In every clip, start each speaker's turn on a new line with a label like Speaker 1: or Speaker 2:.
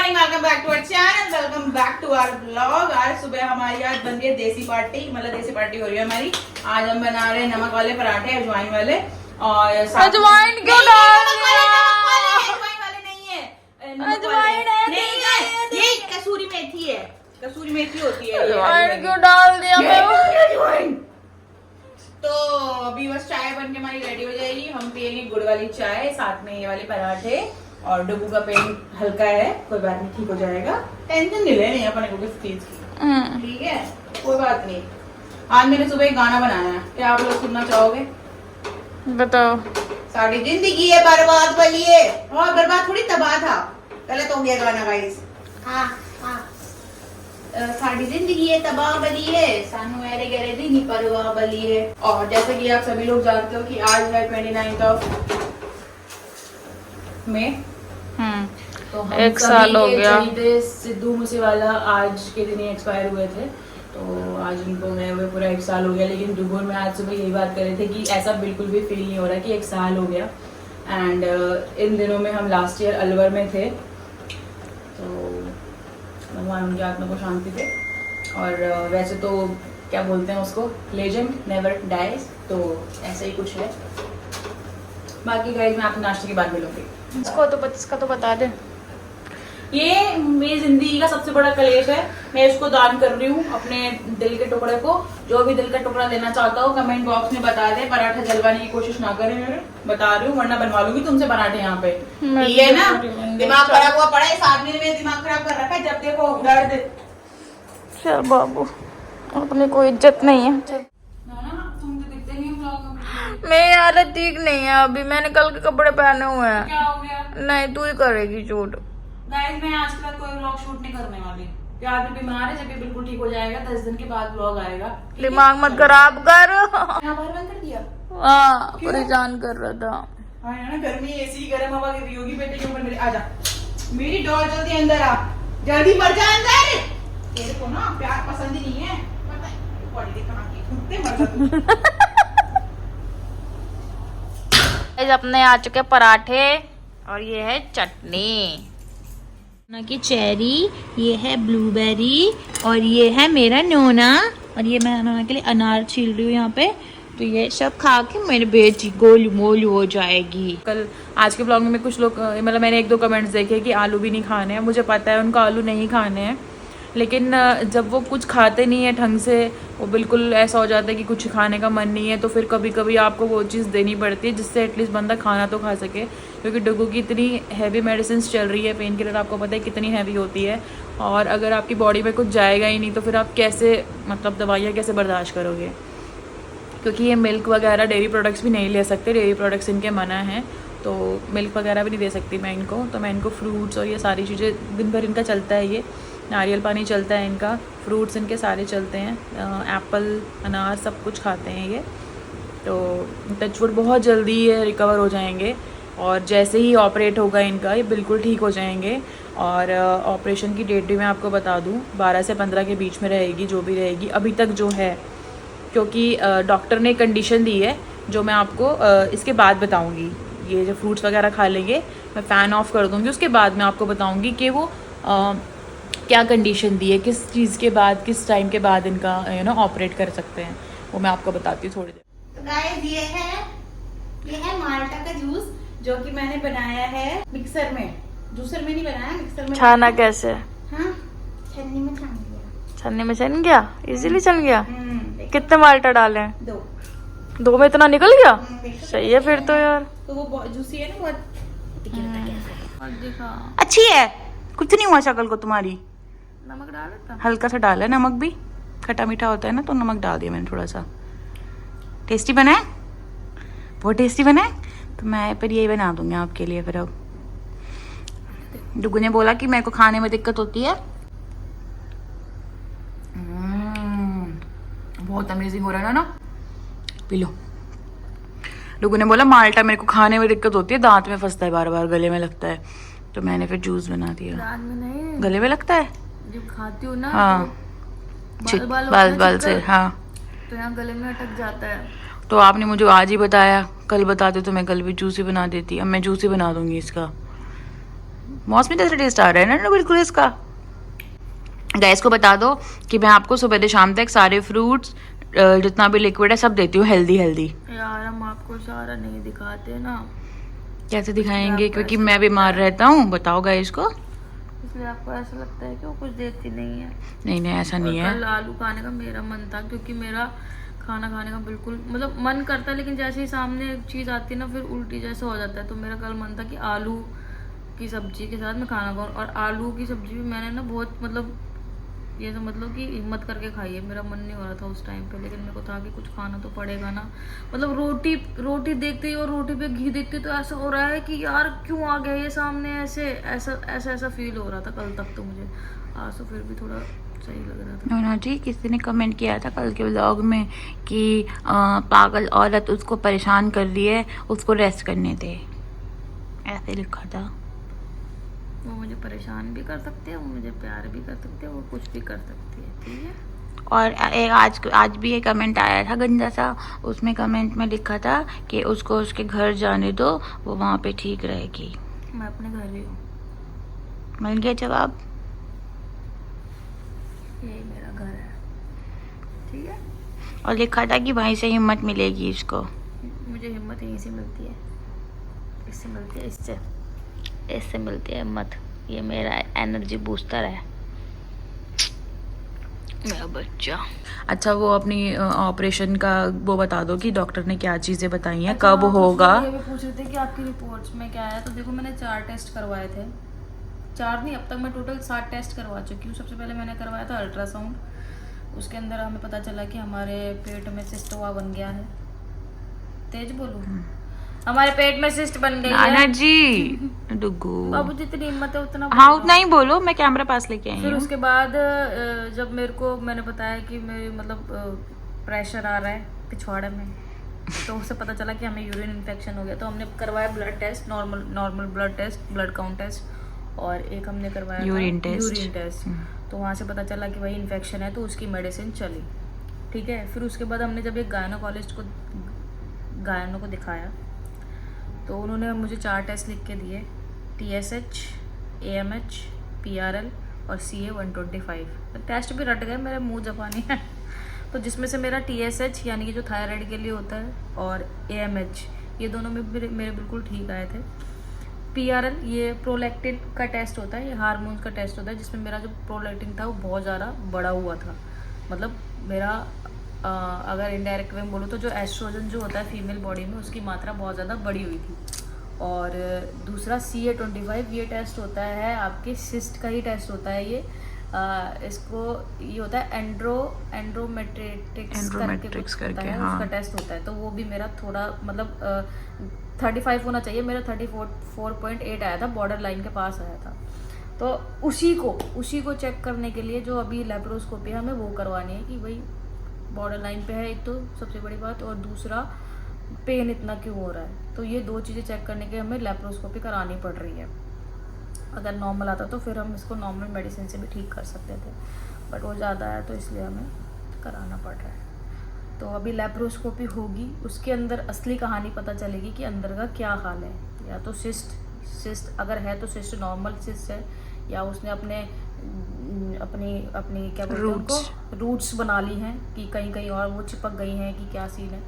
Speaker 1: Morning, welcome back to our channel, welcome back to our blog. आज सुबह हमारी आज बन रही है देसी पार्टी, मतलब देसी पार्टी हो रही है हमारी। आज हम बना रहे हैं नमक वाले पराठे, अजवाइन वाले। और
Speaker 2: अजवाइन क्यों डाल दिया?
Speaker 1: अजवाइन वाले नहीं है,
Speaker 2: अजवाइन है,
Speaker 1: नहीं है, ये कसूरी मेथी है, कसूरी मेथी होती है।
Speaker 2: अजवाइन क्यों डाल दिया?
Speaker 1: अजवाइन। तो अभी बस चाय बन के हमारी रेडी हो जाएगी, हम पियेंगे गुड़ वाली चाय, साथ में ये वाले पराठे। और डब्बू का पेन हल्का है, कोई बात नहीं, ठीक हो जाएगा। टेंशन नहीं लेनी अपने को किस चीज की, ठीक है, कोई बात नहीं। आज मैंने सुबह एक गाना बनाया है, क्या आप लोग सुनना चाहोगे?
Speaker 2: बताओ।
Speaker 1: सारी जिंदगी है बर्बाद बलिए, और बर्बाद थोड़ी तबाह था, गलत हो गया गाना गाइस। हाँ हाँ, साड़ी जिंदगी है तबाह बलिए, सानू मेरे गहरे दिन ही परवाह बलिए। और जैसे कि आप सभी लोग जानते हो कि आज है 29 मई, तो हम
Speaker 2: एक साल हो गया।
Speaker 1: सिद्धू मूसेवाला आज के दिन ही एक्सपायर हुए थे, तो आज उनको गए हुए पूरा 1 साल हो गया। लेकिन दुबुर में आज सुबह यही बात कर रहे थे कि ऐसा बिल्कुल भी फील नहीं हो रहा कि 1 साल हो गया। एंड इन दिनों में हम लास्ट ईयर अलवर में थे, तो भगवान उनकी आत्मा को शांति दे। और वैसे तो क्या बोलते हैं उसको, लेजेंड नेवर डाइज, तो ऐसा ही कुछ है। बाकी गाइस मैं आपको नाश्ते के बाद मिलूंगी।
Speaker 2: इसका तो बता दे।
Speaker 1: ये मेरी जिंदगी का सबसे बड़ा कलेश है, मैं इसको दान कर रही हूँ अपने दिल के टुकड़े को। जो भी दिल का टुकड़ा लेना चाहता हो कमेंट बॉक्स में बता दे। पराठा जलवाने की कोशिश ना करें, मैं बता रही हूँ, वरना बनवा लूंगी तुमसे पराठे यहाँ पे। ये ना दिमाग खराब हुआ पड़ा है, इस आदमी ने मेरा दिमाग खराब कर रखा है, जब देखो दर्द।
Speaker 2: चल बाबू, अपनी कोई इज्जत नहीं है। चल।
Speaker 1: तुम तो दिखते नहीं ब्लॉग में।
Speaker 2: मेरी हालत ठीक नहीं है अभी, मैंने कल के कपड़े पहने हुए हैं।
Speaker 1: क्या हो गया?
Speaker 2: नहीं, तू ही करेगी शूट।
Speaker 1: गाइस मैं आज के बाद कोई व्लॉग शूट नहीं करने वाली। प्यार भी बीमार है, जब ये बिल्कुल ठीक हो जाएगा 10 दिन के बाद व्लॉग आएगा।
Speaker 2: दिमाग मत खराब कर।
Speaker 1: यहाँ बाहर बंद कर दिया।
Speaker 2: हाँ, परेशान कर रहा था।
Speaker 1: हाँ है ना, गर्मी एसी गर्म हवा की योगी बेटे के ऊपर मेरे। आजा मेरी डॉल, जल्दी अंदर आ, जल्दी मर जा अंदर। तेरे को ना प्यार पसंद ही नहीं है, पता है बॉडी देख कहां की, घुटते मर जा तू।
Speaker 2: अपने आ चुके पराठे और ये है चटनी ना की चेरी, ये है ब्लूबेरी और ये है मेरा नोना। और ये मैं नोना के लिए अनार छील रही हूँ यहाँ पे। तो ये सब खा के मेरी बेटी गोल मोल हो जाएगी। कल आज के ब्लॉग में कुछ लोग, मतलब मैंने 1-2 कमेंट्स देखे कि आलू भी नहीं खाने हैं। मुझे पता है उनको आलू नहीं खाने हैं, लेकिन जब वो कुछ खाते नहीं है ढंग से, वो बिल्कुल ऐसा हो जाता है कि कुछ खाने का मन नहीं है, तो फिर कभी कभी आपको वो चीज़ देनी पड़ती है जिससे एटलीस्ट बंदा खाना तो खा सके। क्योंकि डुगू की इतनी हैवी मेडिसिन चल रही है, पेन किलर आपको पता है कितनी हैवी होती है। और अगर आपकी बॉडी में कुछ जाएगा ही नहीं तो फिर आप कैसे, मतलब दवाइयाँ कैसे बर्दाश्त करोगे? क्योंकि ये मिल्क वगैरह डेयरी प्रोडक्ट्स भी नहीं ले सकते, डेयरी प्रोडक्ट्स इनके मना हैं, तो मिल्क वगैरह भी नहीं दे सकती मैं इनको। तो मैं इनको फ्रूट्स और ये सारी चीज़ें, दिन भर इनका चलता है, ये नारियल पानी चलता है इनका, फ्रूट्स इनके सारे चलते हैं, एप्पल अनार सब कुछ खाते हैं ये। तो टचवुड बहुत जल्दी ये रिकवर हो जाएंगे, और जैसे ही ऑपरेट होगा इनका ये बिल्कुल ठीक हो जाएंगे। और ऑपरेशन की डेट भी मैं आपको बता दूं, 12 से 15 के बीच में रहेगी, जो भी रहेगी अभी तक जो है। क्योंकि डॉक्टर ने कंडीशन दी है जो मैं आपको इसके बाद बताऊंगी। ये जो फ्रूट्स वगैरह खा लेंगे, मैं फ़ैन ऑफ कर दूंगी, उसके बाद मैं आपको बताऊंगी कि वो क्या कंडीशन दी है, किस चीज़ के बाद, किस टाइम के बाद इनका ऑपरेट कर सकते हैं, वो मैं आपको बताती हूँ थोड़ी देर।
Speaker 1: तो गाइस ये है माल्टा का जूस, जो कि मैंने बनाया है मिक्सर में, जूसर में नहीं बनाया, मिक्सर में।
Speaker 2: छाना कैसे?
Speaker 1: हाँ, छन्नी में छान लिया।
Speaker 2: छन्नी में छन गया, इजीली छन गया। कितने माल्टा डाले हैं? 2 में इतना निकल गया? सही है फिर तो यार।
Speaker 1: तो वो जूसी है ना बहुत।
Speaker 2: अच्छी है, कुछ नहीं हुआ शक्ल को तुम्हारी। नमक डाला था, हल्का सा डाला है नमक भी, खट्टा मीठा होता है ना, तो नमक डाल दिया मैंने थोड़ा सा। टेस्टी बना है, बहुत टेस्टी बना है। तो मैं फिर यही बना दूंगी आपके लिए। फिर अब डुगू ने बोला कि मेरे को खाने में दिक्कत होती है। बहुत अमेजिंग हो रहा है ना, पी लो। डुगू ने बोला माल्टा मेरे को खाने में दिक्कत होती है, दांत में फंसता है, बार बार गले में लगता है, तो मैंने फिर जूस बना दिया। दांत में नहीं, गले में लगता है जब खाती हूँ ना। हाँ, तो बाल से। हाँ, तो यहाँ गले में अटक जाता है। तो आपने मुझे आज ही बताया, कल बताते तो मैं कल भी जूस ही बना देती। अब मैं जूस ही बना दूंगी इसका।
Speaker 1: मौसमी जैसा टेस्ट आ रहा है ना बिल्कुल इसका। गैस को बता दो कि मैं आपको सुबह से शाम तक सारे फ्रूट्स जितना भी लिक्विड है सब देती हूँ हेल्दी हेल्दी।
Speaker 2: यार हम आपको सारा नहीं दिखाते ना,
Speaker 1: कैसे दिखाएंगे, क्योंकि मैं बीमार रहता हूँ। बताओ गैस को,
Speaker 2: इसलिए आपको ऐसा लगता है कि वो कुछ देती नहीं है।
Speaker 1: नहीं नहीं ऐसा नहीं है।
Speaker 2: कल आलू खाने का मेरा मन था, क्योंकि मेरा खाना खाने का बिल्कुल मतलब मन करता है, लेकिन जैसे ही सामने एक चीज़ आती है ना फिर उल्टी जैसा हो जाता है। तो मेरा कल मन था कि आलू की सब्जी के साथ मैं खाना खाऊं, और आलू की सब्जी भी मैंने ना बहुत मतलब ये तो मतलब कि हिम्मत करके खाई है। मेरा मन नहीं हो रहा था उस टाइम पे, लेकिन मेरे को था कि कुछ खाना तो पड़ेगा ना। मतलब रोटी देखते ही और रोटी पे घी देखते तो ऐसा हो रहा है कि यार क्यों आ गया ये सामने, ऐसा फील हो रहा था कल तक तो मुझे। आज तो फिर भी थोड़ा सही लग रहा था।
Speaker 1: नोना जी, किसी ने कमेंट किया था कल के व्लॉग में कि पागल औरत उसको परेशान कर रही है, उसको रेस्ट करने दे, ऐसे लिखा था।
Speaker 2: वो मुझे परेशान भी कर सकते हैं, वो मुझे प्यार भी कर सकते हैं, वो कुछ भी कर सकती है, ठीक है।
Speaker 1: और एक आज भी एक कमेंट आया था गंदा सा, उसमें कमेंट में लिखा था कि उसको उसके घर जाने दो, वो वहाँ पे ठीक रहेगी।
Speaker 2: मैं अपने घर ही हूँ,
Speaker 1: मिल गया जवाब।
Speaker 2: यही मेरा घर है, ठीक है।
Speaker 1: और लिखा था कि वहीं से हिम्मत मिलेगी इसको।
Speaker 2: मुझे हिम्मत यहीं से मिलती है, इससे मिलती है, इससे मिलती है हिम्मत। ये मेरा एनर्जी बूस्टर है मेरा बच्चा।
Speaker 1: अच्छा, वो अपनी ऑपरेशन का वो बता दो कि डॉक्टर ने क्या चीज़ें बताई हैं,
Speaker 2: अच्छा,
Speaker 1: कब होगा।
Speaker 2: ये भी पूछ रहे थे कि आपकी रिपोर्ट्स में क्या है। तो देखो मैंने 4 टेस्ट करवाए थे, 4 नहीं, अब तक मैं टोटल 7 टेस्ट करवा चुकी हूँ। सबसे पहले मैंने करवाया था अल्ट्रासाउंड। उसके अंदर हमें पता चला कि हमारे पेट में सिस्ट हुआ बन गया है। तेज बोलूं, हमारे पेट में सिस्ट बन गई
Speaker 1: नाना
Speaker 2: है।
Speaker 1: जी डुगू,
Speaker 2: बाबू जितनी हिम्मत है उतना
Speaker 1: हाँ
Speaker 2: बोलो।
Speaker 1: उतना ही बोलो, मैं कैमरा पास लेके आई
Speaker 2: फिर
Speaker 1: हूँ।
Speaker 2: उसके बाद जब मैंने बताया कि मेरे मतलब प्रेशर आ रहा है पिछवाड़े में, तो उससे पता चला कि हमें यूरिन इन्फेक्शन हो गया। तो हमने करवाया blood test, normal blood test, blood count test, और एक हमने करवाया
Speaker 1: यूरिन
Speaker 2: यूरिन टेस्ट। तो वहाँ से पता चला कि भाई इन्फेक्शन है, तो उसकी मेडिसिन चली, ठीक है। फिर उसके बाद हमने जब एक गायनो को दिखाया, तो उन्होंने मुझे 4 टेस्ट लिख के दिए, TSH, AMH, PRL और CA 125। टेस्ट भी रट गए, मेरे मुंह जबानी है। तो जिसमें से मेरा TSH यानी कि जो थायराइड के लिए होता है, और AMH ये दोनों में मेरे बिल्कुल ठीक आए थे। PRL ये प्रोलैक्टिन का टेस्ट होता है, ये हार्मोन्स का टेस्ट होता है, जिसमें मेरा जो प्रोलैक्टिन था वो बहुत ज़्यादा बढ़ा हुआ था। मतलब मेरा अगर इनडायरेक्ट वे में बोलूँ तो जो एस्ट्रोजन जो होता है फीमेल बॉडी में, उसकी मात्रा बहुत ज़्यादा बढ़ी हुई थी। और दूसरा CA 25 ये टेस्ट होता है आपके सिस्ट का ही टेस्ट होता है। ये इसको ये होता है एंड्रोमेट्रिक्स करके है,
Speaker 1: हाँ।
Speaker 2: उसका टेस्ट होता है। तो वो भी मेरा थोड़ा मतलब 35 होना चाहिए, मेरा 34.8 आया था, बॉर्डर लाइन के पास आया था। तो उसी को चेक करने के लिए जो अभी लेप्रोस्कोपी हमें वो करवानी है कि भाई बॉर्डर लाइन पे है, एक तो सबसे बड़ी बात, और दूसरा पेन इतना क्यों हो रहा है। तो ये 2 चीज़ें चेक करने के हमें लेप्रोस्कोपी करानी पड़ रही है। अगर नॉर्मल आता तो फिर हम इसको नॉर्मल मेडिसिन से भी ठीक कर सकते थे, बट वो ज़्यादा है तो इसलिए हमें कराना पड़ रहा है। तो अभी लेप्रोस्कोपी होगी, उसके अंदर असली कहानी पता चलेगी कि अंदर का क्या हाल है। या तो सिस्ट अगर है तो सिस्ट नॉर्मल सिस्ट है, या उसने अपनी क्या बोलते हैं उनको रूट्स बना ली हैं कि कहीं और वो चिपक गई हैं कि क्या सीन है।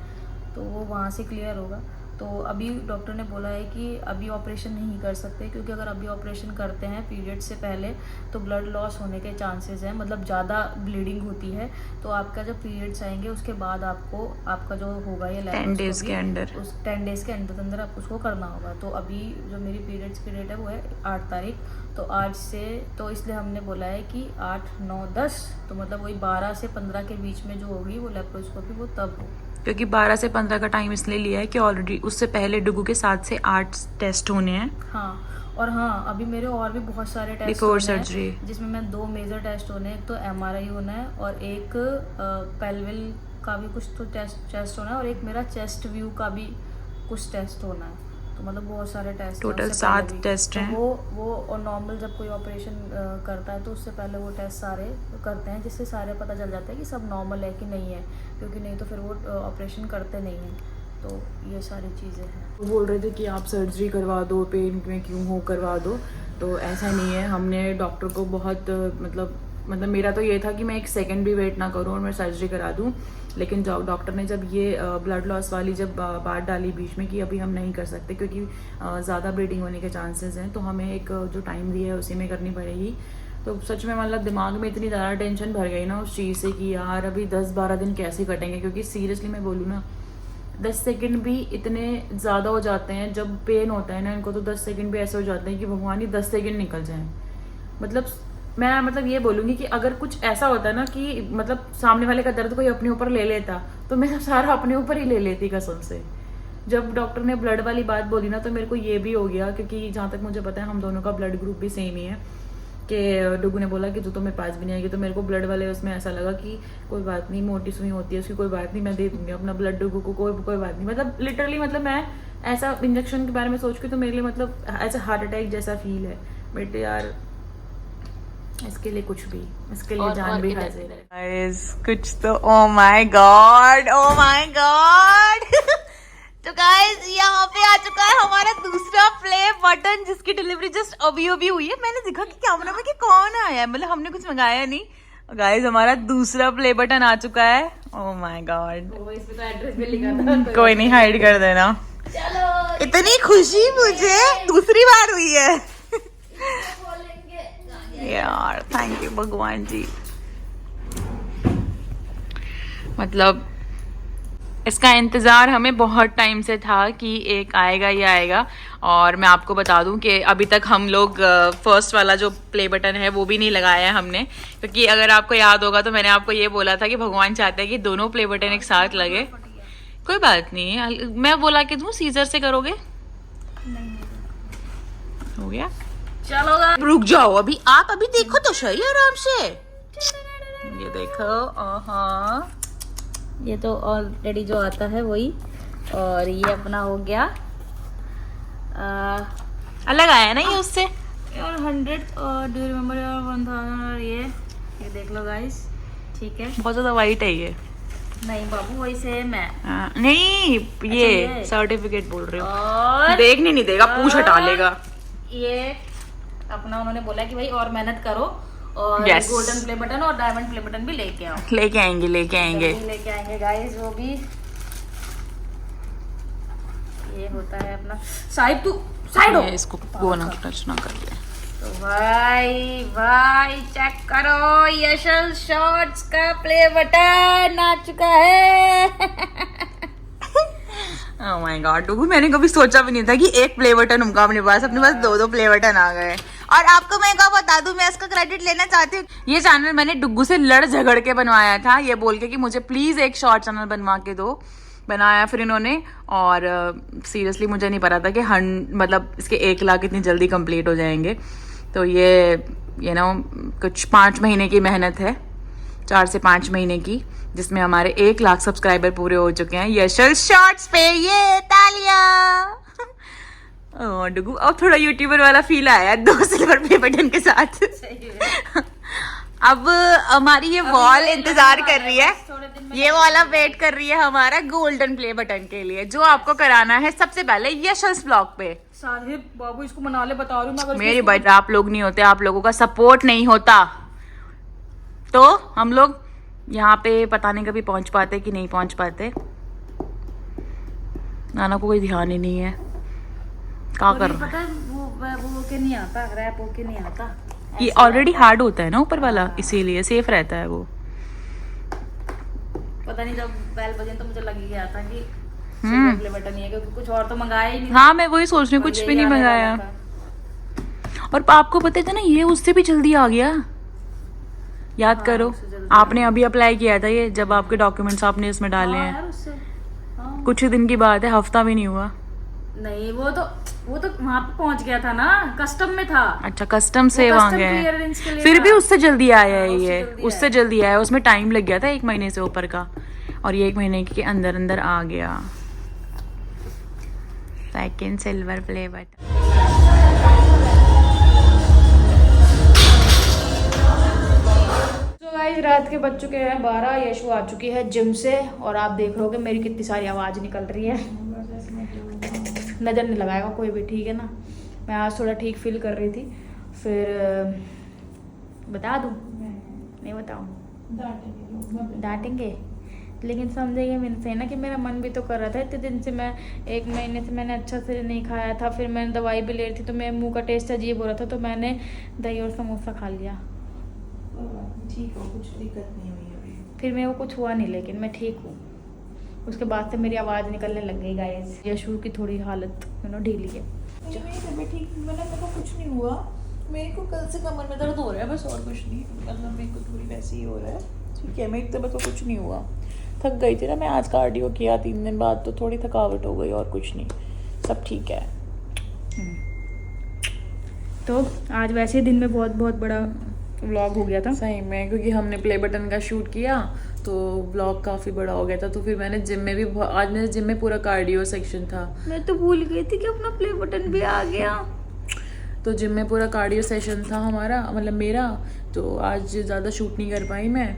Speaker 2: तो वो वहाँ से क्लियर होगा। तो अभी डॉक्टर ने बोला है कि अभी ऑपरेशन नहीं कर सकते, क्योंकि अगर अभी ऑपरेशन करते हैं पीरियड से पहले तो ब्लड लॉस होने के चांसेस हैं, मतलब ज़्यादा ब्लीडिंग होती है। तो आपका जब पीरियड्स आएंगे उसके बाद आपका जो होगा ये
Speaker 1: 10 डेज के अंदर,
Speaker 2: उस 10 डेज के अंदर आप उसको करना होगा। तो अभी जो मेरी पीरियड्स की डेट है वो है 8 तारीख, तो आज से तो इसलिए हमने बोला है कि 8, 9, 10 तो मतलब वही 12 से 15 के बीच में जो होगी वो लेप्रोस्कोपी वो तब हो।
Speaker 1: क्योंकि 12 से 15 का टाइम इसलिए लिया है कि ऑलरेडी उससे पहले डुगू के 7 से 8 टेस्ट होने हैं।
Speaker 2: हाँ, और हाँ अभी मेरे और भी बहुत सारे टेस्ट
Speaker 1: बिफोर सर्जरी,
Speaker 2: जिसमें मैं 2 मेजर टेस्ट होने हैं। एक तो MRI होना है, और एक पेल्विल का भी कुछ तो टेस्ट होना है, और एक मेरा चेस्ट व्यू का भी कुछ टेस्ट होना है। तो मतलब बहुत सारे टेस्ट,
Speaker 1: टोटल 7 टेस्ट हैं।
Speaker 2: तो वो और नॉर्मल जब कोई ऑपरेशन करता है तो उससे पहले वो टेस्ट सारे करते हैं, जिससे सारे पता चल जाता है कि सब नॉर्मल है कि नहीं है, क्योंकि नहीं तो फिर वो ऑपरेशन करते नहीं हैं। तो ये सारी चीज़ें हैं।
Speaker 1: वो बोल रहे थे कि आप सर्जरी करवा दो, पेन में क्यों हो करवा दो। तो ऐसा नहीं है, हमने डॉक्टर को बहुत मतलब मेरा तो ये था कि मैं 1 सेकंड भी वेट ना करूं और मैं सर्जरी करा दूं, लेकिन डॉक्टर ने जब ये ब्लड लॉस वाली जब बात डाली बीच में कि अभी हम नहीं कर सकते क्योंकि ज़्यादा ब्लीडिंग होने के चांसेस हैं, तो हमें एक जो टाइम दी है उसी में करनी पड़ेगी। तो सच में मतलब दिमाग में इतनी ज़्यादा टेंशन भर गई ना उस चीज़ से कि यार अभी 10-12 दिन कैसे कटेंगे, क्योंकि सीरियसली मैं बोलूँ ना 10 सेकंड भी इतने ज़्यादा हो जाते हैं, जब पेन होता है ना इनको तो 10 सेकंड भी ऐसे हो जाते हैं कि भगवान ही 10 सेकंड निकल जाएं। मैं ये बोलूँगी कि अगर कुछ ऐसा होता ना कि मतलब सामने वाले का दर्द कोई अपने ऊपर ले लेता तो मैं सारा अपने ऊपर ही ले लेती कसम से। जब डॉक्टर ने ब्लड वाली बात बोली ना तो मेरे को ये भी हो गया, क्योंकि जहाँ तक मुझे पता है हम दोनों का ब्लड ग्रुप भी सेम ही है, कि डुगू ने बोला कि तो मेरे पास भी नहीं आएगी, तो मेरे को ब्लड वाले उसमें ऐसा लगा कि कोई बात नहीं, मोटी सुई होती है उसकी, कोई बात नहीं, मैं दे दूंगी अपना ब्लड डुगू को, कोई बात नहीं। मतलब लिटरली मतलब मैं ऐसा इंजेक्शन के बारे में सोच के तो मेरे लिए मतलब ऐसा हार्ट अटैक जैसा फील है। बट यार इसके लिए कुछ भी, इसके लिए जान भी हाजिर है।
Speaker 2: गाइस कुछ तो ओ माय गॉड तो गाइस यहाँ पे आ चुका है हमारा दूसरा प्ले बटन, जिसकी डिलीवरी जस्ट अभी हुई है। मैंने देखा कि कैमरा में कि कौन आया है, मतलब हमने कुछ मंगाया नहीं। गाइस हमारा दूसरा प्ले बटन आ चुका है। ओह माय गॉड,
Speaker 1: इसमें तो एड्रेस भी लिखा था।
Speaker 2: कोई नहीं, हाइड कर देना।
Speaker 1: चलो,
Speaker 2: इतनी खुशी मुझे दूसरी बार हुई है यार, थैंक यू भगवान जी। मतलब इसका इंतज़ार हमें बहुत टाइम से था कि एक आएगा ही आएगा। और मैं आपको बता दूं कि अभी तक हम लोग फर्स्ट वाला जो प्ले बटन है वो भी नहीं लगाया है हमने, क्योंकि अगर आपको याद होगा तो मैंने आपको ये बोला था कि भगवान चाहते हैं कि दोनों प्ले बटन एक साथ लगे। कोई बात नहीं, मैं बोला कि दूं सीजर से करोगे? हो गया,
Speaker 1: चलो
Speaker 2: रुक जाओ अभी, आप अभी देखो तो सही आराम से। ये देखो, ये तो ऑलरेडी जो आता है वही, और ये अपना हो गया अलग आया ना ये उससे।
Speaker 1: और 100 डू रिमेम्बर 1000 और ये देख लो गाइस, ठीक है।
Speaker 2: बहुत ज्यादा वाइट है ये।
Speaker 1: नहीं बाबू वही सेम है।
Speaker 2: नहीं ये
Speaker 1: ये
Speaker 2: सर्टिफिकेट बोल रहे हो,
Speaker 1: और
Speaker 2: देखने नहीं देगा, पूछ हटा लेगा।
Speaker 1: ये अपना उन्होंने बोला कि भाई और मेहनत करो और
Speaker 2: Yes.
Speaker 1: गोल्डन प्ले बटन और डायमंड प्ले बटन भी लेके आओ।
Speaker 2: लेके आएंगे
Speaker 1: लेके आएंगे गाइस वो भी। ये होता है अपना साहिब, तू साइड हो,
Speaker 2: इसको वो ना टच ना कर ले।
Speaker 1: तो भाई चेक करो, यशल शॉर्ट्स का प्ले बटन आ चुका है।
Speaker 2: ओह माय गॉड डुगू, मैंने कभी सोचा भी नहीं था कि एक प्ले बटन होगा अपने पास 2 प्ले बटन आ गए। और आपको मैं क्या बता दूं, मैं इसका क्रेडिट लेना चाहती हूँ। ये चैनल मैंने डुगू से लड़ झगड़ के बनवाया था, ये बोल के कि मुझे प्लीज एक शॉर्ट चैनल बनवा के दो। बनाया फिर इन्होंने, और सीरियसली मुझे नहीं पता था कि मतलब इसके 1 लाख इतनी जल्दी कंप्लीट हो जाएंगे। तो ये ना कुछ 5 महीने की मेहनत है, 4 से 5 महीने की, जिसमें हमारे 1 लाख सब्सक्राइबर पूरे हो चुके हैं यशल शॉर्ट्स पे। ये तालियां। डुगू अब थोड़ा यूट्यूबर वाला फील आया 2 सिल्वर प्ले बटन के साथ। अब हमारी ये वॉल इंतजार कर रही है, ये वाला वेट कर रही है हमारा गोल्डन प्ले बटन के लिए, जो आपको कराना है सबसे पहले यशल्स ब्लॉग पे।
Speaker 1: साहिब बाबू इसको मना ले, बता रही हूँ मैं।
Speaker 2: मेरी बात, आप लोग नहीं होते, आप लोगों का सपोर्ट नहीं होता तो हम लोग यहाँ पे पता नहीं कभी पहुंच पाते कि नहीं पहुंच पाते। नाना को कोई ध्यान ही नहीं है क्या कर रहा है।
Speaker 1: पता है वो के नहीं आता, रैप होके नहीं आता,
Speaker 2: ये ऑलरेडी हार्ड होता है ना ऊपर वाला, इसीलिए सेफ रहता है वो।
Speaker 1: पता नहीं जब बेल बजे तो मुझे लग ही गया था कि सिल्वर प्ले बटन ही है, क्योंकि कुछ और तो मंगाया ही नहीं।
Speaker 2: हाँ मैं वही सोच रही हूँ, कुछ भी नहीं मंगाया। और आपको पता था ना ये उससे भी जल्दी आ गया, याद करो आपने अभी अप्लाई किया था ये, जब आपके डॉक्यूमेंट्स आपने इसमें डाले हैं कुछ ही दिन की बात है, हफ्ता भी नहीं हुआ।
Speaker 1: नहीं वो तो वहां पे पहुंच गया था ना, कस्टम में था।
Speaker 2: अच्छा कस्टम से वहां गए, फिर भी उससे जल्दी आया है ये, उससे जल्दी आया, उसमें टाइम लग गया था 1 महीने से ऊपर का, और ये 1 महीने के अंदर अंदर आ गया। Second silver play button.
Speaker 1: तो गाइस रात के बज चुके हैं 12, यशु आ चुकी है जिम से, और आप देख रहे हो कि मेरी कितनी सारी आवाज निकल रही है। नजर नहीं लगाएगा कोई भी, ठीक है ना। मैं आज थोड़ा ठीक फील कर रही थी,
Speaker 2: फिर बता दूँ? नहीं बताऊँ? डांटेंगे, लेकिन समझेंगे मेरे से ना कि मेरा मन भी तो कर रहा था इतने दिन से। मैं 1 महीने से मैंने अच्छा से नहीं खाया था, फिर मैंने दवाई भी ले रही थी तो मेरे मुंह का टेस्ट अजीब हो रहा था, तो मैंने दही और समोसा खा लिया।
Speaker 1: ठीक हो, कुछ दिक्कत नहीं हुई अभी।
Speaker 2: फिर मेरे को कुछ हुआ नहीं, लेकिन मैं ठीक हूँ। उसके बाद से मेरी आवाज़ निकलने लग गई गाइस। यशु की थोड़ी हालत ढीली है।
Speaker 1: मेरी तबीयत ठीक, मतलब मेरे को कुछ नहीं हुआ। मेरे को कल से कमर में दर्द हो रहा है बस, और कुछ नहीं। मतलब मेरे को थोड़ी वैसे ही हो रहा है, ठीक है। मेरी तबीयत को कुछ नहीं हुआ। थक गई थी ना मैं, आज कार्डियो किया 3 दिन बाद, तो थोड़ी थकावट हो गई, और कुछ नहीं, सब ठीक है।
Speaker 2: तो आज वैसे ही दिन में बहुत बहुत बड़ा व्लॉग हो गया था
Speaker 1: सही में, क्योंकि हमने प्ले बटन का शूट किया तो व्लॉग काफ़ी बड़ा हो गया था। तो फिर मैंने जिम में भी, आज मेरे जिम में पूरा कार्डियो सेक्शन था।
Speaker 2: मैं तो भूल गई थी कि अपना प्ले बटन भी आ गया।
Speaker 1: तो जिम में पूरा कार्डियो सेशन था हमारा, मतलब मेरा। तो आज ज़्यादा शूट नहीं कर पाई मैं,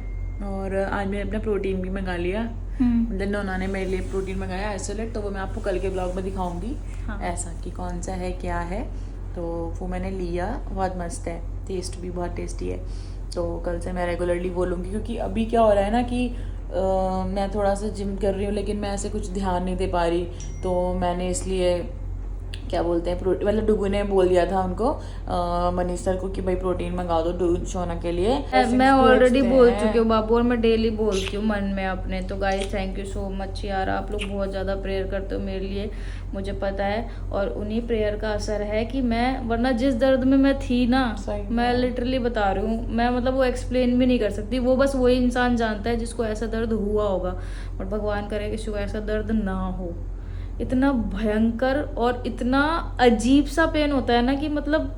Speaker 1: और आज मैंने अपना प्रोटीन भी मंगा लिया। मतलब नोना ने मेरे लिए प्रोटीन मंगाया आइसोलेट, तो वो मैं आपको कल के ब्लॉग में दिखाऊंगी।
Speaker 2: हाँ।
Speaker 1: ऐसा कि कौन सा है क्या है, तो वो मैंने लिया। बहुत मस्त है, टेस्ट भी बहुत टेस्टी है। तो कल से मैं रेगुलरली वो लूँगी, क्योंकि अभी क्या हो रहा है ना कि मैं थोड़ा सा जिम कर रही हूँ, लेकिन मैं ऐसे कुछ ध्यान नहीं दे पा रही। तो मैंने इसलिए क्या बोलते हैं, मतलब डुगू ने बोल दिया था उनको, मनीष सर को, कि भाई प्रोटीन मंगा दो शोना के लिए।
Speaker 2: मैं ऑलरेडी बोल चुकी हूँ बाबू, और मैं डेली बोलती हूँ मन में अपने। तो guys thank you so much यार, आप लोग बहुत ज़्यादा प्रेयर करते हो मेरे लिए, मुझे पता है। और उन्हीं प्रेयर का असर है कि मैं, वरना जिस दर्द में मैं थी ना, मैं लिटरली बता रही हूँ, मैं मतलब वो एक्सप्लेन भी नहीं कर सकती। वो बस वही इंसान जानता है जिसको ऐसा दर्द हुआ होगा, और भगवान करे किसी को ऐसा दर्द ना हो। इतना भयंकर और इतना अजीब सा पेन होता है ना कि मतलब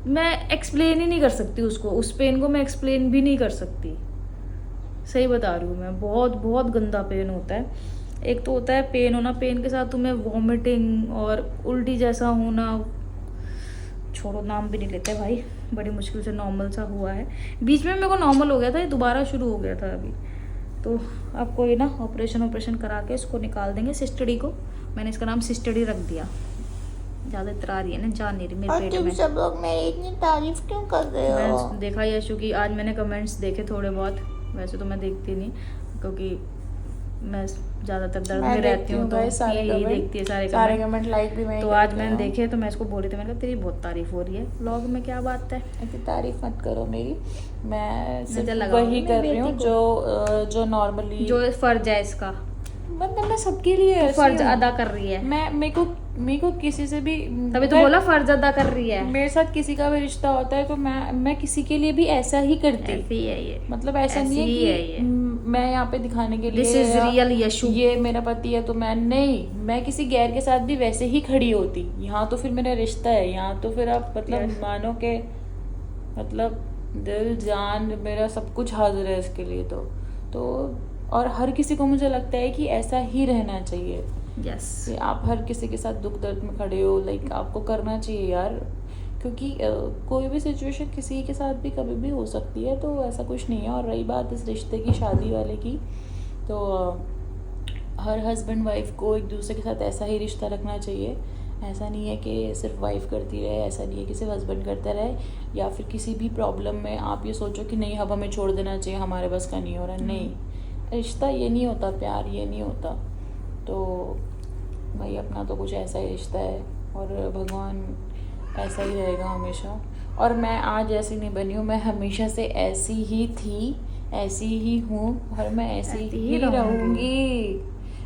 Speaker 2: मैं एक्सप्लेन ही नहीं कर सकती उसको, उस पेन को मैं एक्सप्लेन भी नहीं कर सकती। सही बता रही हूँ मैं, बहुत बहुत गंदा पेन होता है। एक तो होता है पेन होना, पेन के साथ तुम्हें वॉमिटिंग और उल्टी जैसा होना। छोड़ो, नाम भी नहीं लेते भाई, बड़ी मुश्किल से नॉर्मल सा हुआ है। बीच में मेरे को नॉर्मल हो गया था, ये दोबारा शुरू हो गया था अभी। तो आपको ये ना ऑपरेशन करा के इसको निकाल देंगे, सिस्टडी को। मैंने इसका नाम सिस्टडी रख दिया। ज़्यादा इतरा रही है ना, जान नहीं रही मेरे पेट में। सब लोग मेरी इतनी तारीफ क्यों कर रहे हो? मैंने देखा यशु की, आज मैंने कमेंट्स देखे थोड़े बहुत, वैसे तो मैं देखती नहीं क्योंकि मैं ज़्यादातर दर्द में रहती हूँ, तो यही देखती है सारे कमेंट लाइक भी मैं। तो आज मैंने देखे तो मैं इसको बोली थी, मैंने कहा तेरी बहुत तारीफ हो रही है व्लॉग में, क्या बात है?
Speaker 1: इतनी तारीफ मत करो मेरी, मैं सिर्फ वही कर रही हूँ जो नॉर्मली,
Speaker 2: जो फर्ज है इसका।
Speaker 1: मतलब मैं सबके लिए
Speaker 2: फर्ज अदा कर रही है।
Speaker 1: मेरे को किसी से भी,
Speaker 2: तभी तो बोला फर्ज अदा कर रही है।
Speaker 1: मेरे साथ किसी का भी रिश्ता होता है तो मैं किसी के लिए भी ऐसा ही करती।
Speaker 2: ऐसी है ये,
Speaker 1: मतलब ऐसा नहीं है कि मैं यहाँ पे दिखाने के लिए,
Speaker 2: दिस इज रियल यशु,
Speaker 1: ये मेरा पति है तो मैं किसी गैर के साथ भी वैसे ही खड़ी होती। यहाँ तो फिर मेरा रिश्ता है, यहाँ तो फिर आप मतलब मानो के, मतलब दिल जान मेरा सब कुछ हाजिर है इसके लिए। तो और हर किसी को मुझे लगता है कि ऐसा ही रहना चाहिए।
Speaker 2: यस,
Speaker 1: आप हर किसी के साथ दुख दर्द में खड़े हो, लाइक आपको करना चाहिए यार, क्योंकि कोई भी सिचुएशन किसी के साथ भी कभी भी हो सकती है, तो ऐसा कुछ नहीं है। और रही बात इस रिश्ते की, शादी वाले की, तो हर हस्बैंड वाइफ को एक दूसरे के साथ ऐसा ही रिश्ता रखना चाहिए। ऐसा नहीं है कि सिर्फ वाइफ करती रहे, ऐसा नहीं है कि सिर्फ हस्बैंड करता रहे, या फिर किसी भी प्रॉब्लम में आप ये सोचो कि नहीं अब हमें छोड़ देना चाहिए, हमारे बस का नहीं हो रहा। नहीं, रिश्ता ये नहीं होता, प्यार ये नहीं होता। तो भाई अपना तो कुछ ऐसा ही रिश्ता है, और भगवान ऐसा ही रहेगा हमेशा। और मैं आज ऐसी नहीं बनी हूँ, मैं हमेशा से ऐसी ही थी, ऐसी ही हूँ, और मैं ऐसी ही रहूँगी।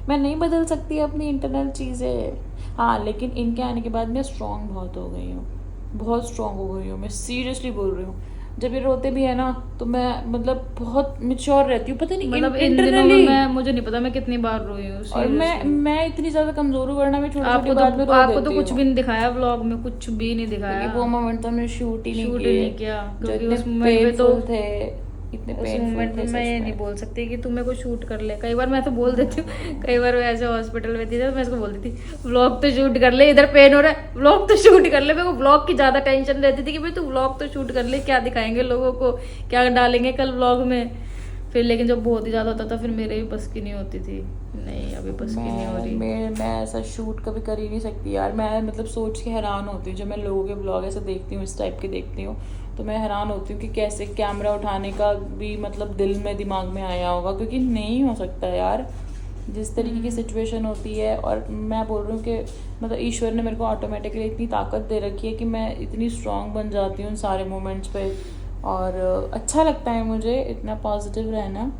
Speaker 1: मैं नहीं बदल सकती अपनी इंटरनल चीज़ें। हाँ, लेकिन इनके आने के बाद मैं स्ट्रॉन्ग बहुत हो गई हूँ, बहुत स्ट्रॉन्ग हो गई हूँ। मैं सीरियसली बोल रही हूँ, जब ये रोते भी है ना तो मैं मतलब बहुत मैच्योर रहती हूँ। पता नहीं
Speaker 2: मतलब इन दिनों में मैं, मुझे नहीं पता मैं कितनी बार रोई हूँ।
Speaker 1: और मैं इतनी ज्यादा कमजोर हूँ, वरना मैं छोटी
Speaker 2: छोटी बात में रो देती हूँ। आपको तो कुछ भी नहीं दिखाया व्लॉग में, कुछ भी नहीं दिखाया।
Speaker 1: वो मोमेंट तो मैंने शूट ही नहीं किया,
Speaker 2: क्योंकि उस मोमेंट में तो
Speaker 1: थे इतने
Speaker 2: मोमेंट में मैं ये नहीं बोल सकती कि तुम्हें को शूट कर ले। कई बार मैं तो बोल देती हूँ, कई बार ऐसे हॉस्पिटल में थी तो मैं इसको बोलती थी व्लॉग तो शूट कर ले, इधर पेन हो रहा है व्लॉग तो शूट कर ले। मेरे को व्लॉग की ज्यादा टेंशन रहती थी कि भाई तू व्लॉग तो शूट कर ले, क्या दिखाएंगे लोगों को, क्या डालेंगे कल व्लॉग में। फिर लेकिन जब बहुत ही ज़्यादा होता था फिर मेरे भी बस की नहीं होती थी। नहीं अभी बस की नहीं हो रही।
Speaker 1: मैं ऐसा शूट कभी कर ही नहीं सकती यार। मैं मतलब सोच के हैरान होती हूँ जब मैं लोगों के ब्लॉग ऐसे देखती हूँ, इस टाइप के देखती हूँ, तो मैं हैरान होती हूँ कि कैसे कैमरा उठाने का भी मतलब दिल में दिमाग में आया होगा, क्योंकि नहीं हो सकता यार जिस तरीके की सिचुएशन होती है। और मैं बोल रही हूँ कि मतलब ईश्वर ने मेरे को ऑटोमेटिकली इतनी ताकत दे रखी है कि मैं इतनी स्ट्रांग बन जाती हूँ उन सारे मोमेंट्स पे। और अच्छा लगता है मुझे इतना पॉजिटिव रहना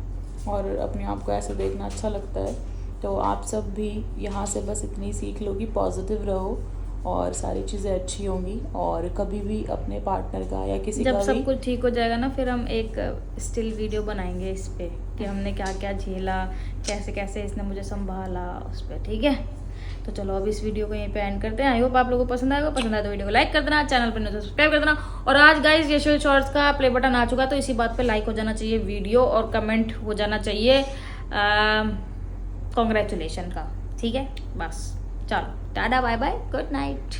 Speaker 1: और अपने आप को ऐसे देखना अच्छा लगता है। तो आप सब भी यहाँ से बस इतनी सीख लो कि पॉजिटिव रहो और सारी चीज़ें अच्छी होंगी। और कभी भी अपने पार्टनर का या किसी
Speaker 2: जब
Speaker 1: का
Speaker 2: सब
Speaker 1: भी
Speaker 2: कुछ ठीक हो जाएगा ना फिर हम एक स्टिल वीडियो बनाएंगे इस पे कि हमने क्या क्या झेला, कैसे कैसे इसने मुझे संभाला उस पर, ठीक है। तो चलो अब इस वीडियो को यहीं पे एंड करते हैं। आई होप आप लोगों को पसंद आएगा। पसंद आए तो वीडियो को लाइक कर देना, चैनल पर नहीं सब्सक्राइब कर देना। और आज गाइस यशो शॉर्ट्स का प्ले बटन आ चुका, तो इसी बात पे लाइक हो जाना चाहिए वीडियो और कमेंट हो जाना चाहिए कॉन्ग्रेचुलेशन का, ठीक है। बस चलो tata bye bye good night.